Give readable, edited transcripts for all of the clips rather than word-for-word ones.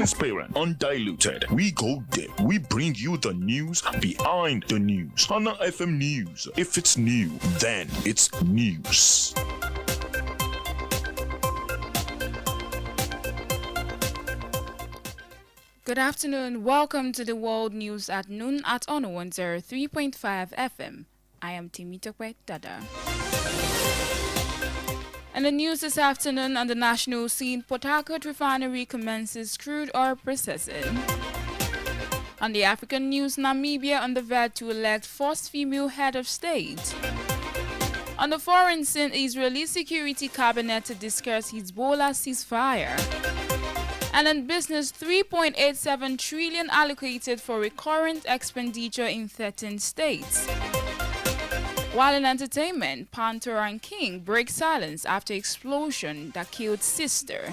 transparent, undiluted. We go deep. We bring you the news behind the news. Hana FM News. If it's new, then it's news. Good afternoon. Welcome to the World News at noon at on 103.5 FM. I am Timitope Dada. In the news this afternoon, on the national scene, Port Harcourt refinery commences crude oil processing. On the African news, Namibia on the verge to elect first female head of state. On the foreign scene, Israeli security cabinet to discuss Hezbollah ceasefire. And in business, 3.87 trillion allocated for recurrent expenditure in 13 states. While in entertainment, Panther and King break silence after explosion that killed sister.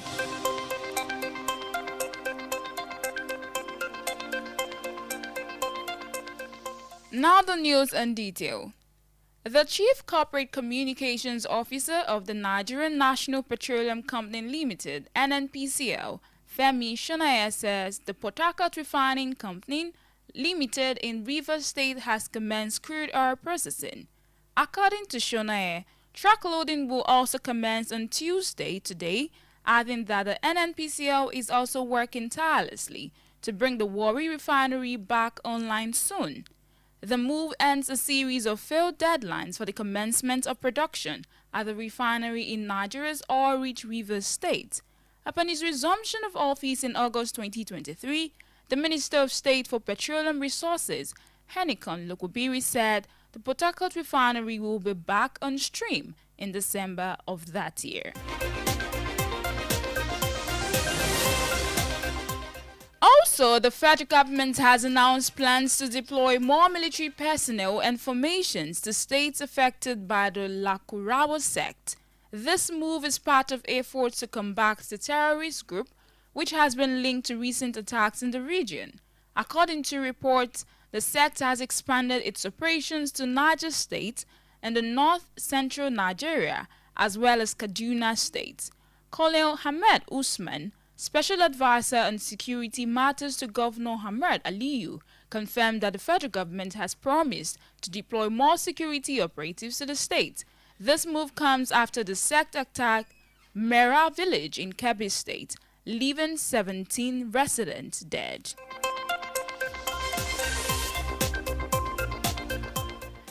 Now the news in detail. The Chief Corporate Communications Officer of the Nigerian National Petroleum Company Limited, NNPCL, Femi Shonaya, says the Port Harcourt Refining Company Limited in Rivers State has commenced crude oil processing. According to Shonaya, truck loading will also commence on Tuesday today, adding that the NNPCL is also working tirelessly to bring the Warri refinery back online soon. The move ends a series of failed deadlines for the commencement of production at the refinery in Nigeria's oil-rich Rivers State. Upon his resumption of office in August 2023, the Minister of State for Petroleum Resources, Henikon Lokubiri, said the Port Harcourt refinery will be back on stream in December of that year. Also, the federal government has announced plans to deploy more military personnel and formations to states affected by the Lakurawa sect. This move is part of efforts to combat the terrorist group, which has been linked to recent attacks in the region. According to reports, the sect has expanded its operations to Niger State and the north-central Nigeria, as well as Kaduna State. Colonel Hamed Usman, Special Advisor on Security Matters to Governor Hamad Aliyu, confirmed that the federal government has promised to deploy more security operatives to the state. This move comes after the sect attacked Mera village in Kebbi State, leaving 17 residents dead.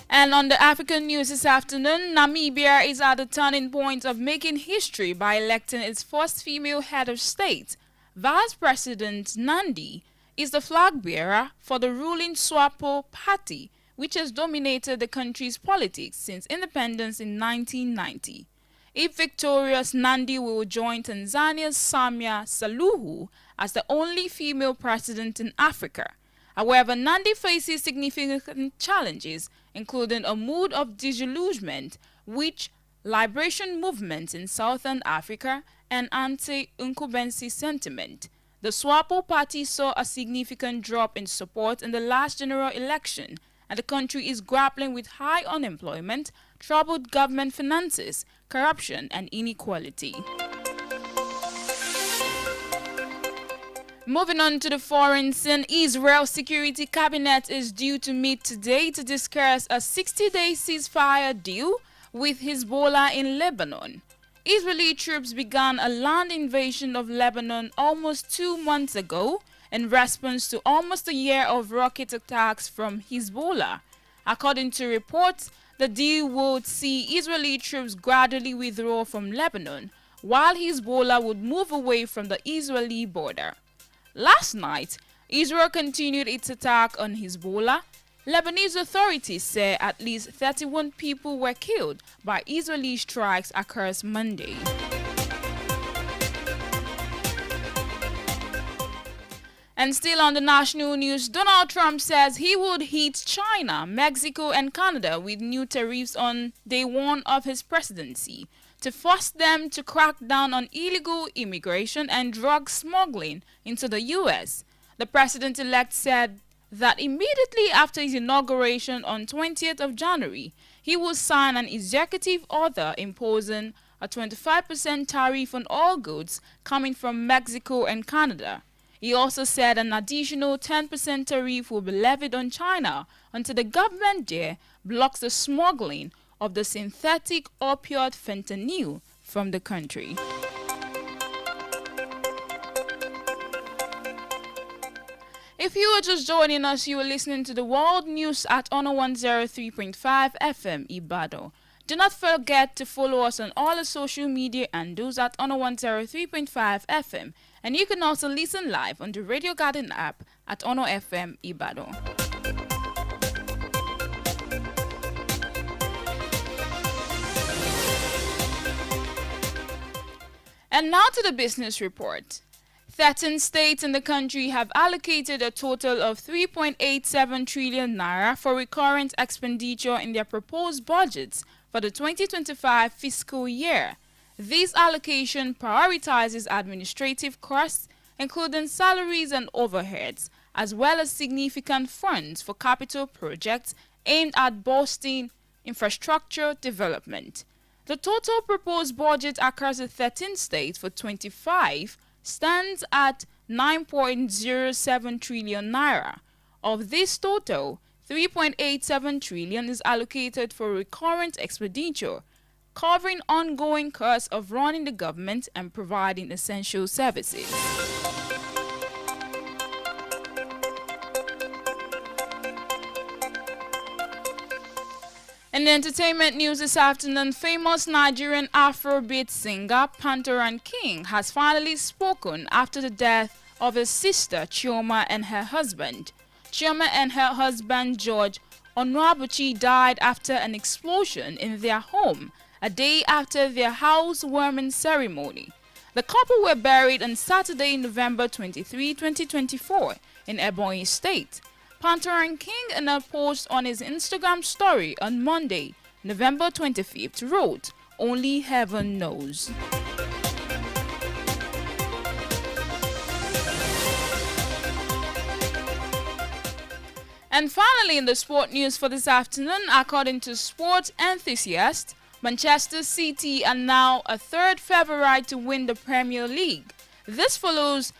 And on the African news this afternoon, Namibia is at the turning point of making history by electing its first female head of state. Vice President Nandi is the flag bearer for the ruling SWAPO party, which has dominated the country's politics since independence in 1990. If victorious, Nandi will join Tanzania's Samia Suluhu as the only female president in Africa. However, Nandi faces significant challenges, including a mood of disillusionment, which liberation movements in southern Africa, and anti-incumbency sentiment. The SWAPO party saw a significant drop in support in the last general election, and the country is grappling with high unemployment, troubled government finances, corruption, and inequality. Moving on to the foreign scene, Israel's security cabinet is due to meet today to discuss a 60-day ceasefire deal with Hezbollah in Lebanon. Israeli troops began a land invasion of Lebanon almost 2 months ago in response to almost a year of rocket attacks from Hezbollah. According to reports, the deal would see Israeli troops gradually withdraw from Lebanon, while Hezbollah would move away from the Israeli border. Last night, Israel continued its attack on Hezbollah. Lebanese authorities say at least 31 people were killed by Israeli strikes across Monday. And still on the national news, Donald Trump says he would hit China, Mexico, and Canada with new tariffs on day one of his presidency to force them to crack down on illegal immigration and drug smuggling into the U.S. The president-elect said that immediately after his inauguration on 20th of January, he will sign an executive order imposing a 25% tariff on all goods coming from Mexico and Canada. He also said an additional 10% tariff will be levied on China until the government there blocks the smuggling of the synthetic opioid fentanyl from the country. If you are just joining us, you are listening to the World News at Honor 103.5 FM Ibadan. Do not forget to follow us on all the social media handles at Honor 103.5 FM, and you can also listen live on the Radio Garden app at Honor FM Ibadan. And now to the business report. 13 states in the country have allocated a total of 3.87 trillion naira for recurrent expenditure in their proposed budgets for the 2025 fiscal year. This allocation prioritizes administrative costs, including salaries and overheads, as well as significant funds for capital projects aimed at boosting infrastructure development. The total proposed budget across the 13 states for 25 stands at 9.07 trillion naira. Of this total, 3.87 trillion is allocated for recurrent expenditure, covering ongoing costs of running the government and providing essential services. In the entertainment news this afternoon, famous Nigerian Afrobeat singer Pantoran King has finally spoken after the death of his sister Chioma and her husband. Chioma and her husband George Onwabuchi died after an explosion in their home a day after their housewarming ceremony. The couple were buried on Saturday, November 23, 2024 in Ebonyi State. Pantoran King, in a post on his Instagram story on Monday, November 25th, wrote, "Only heaven knows." And finally, in the sport news for this afternoon, according to sports enthusiasts, Manchester City are now a third favorite to win the Premier League. This follows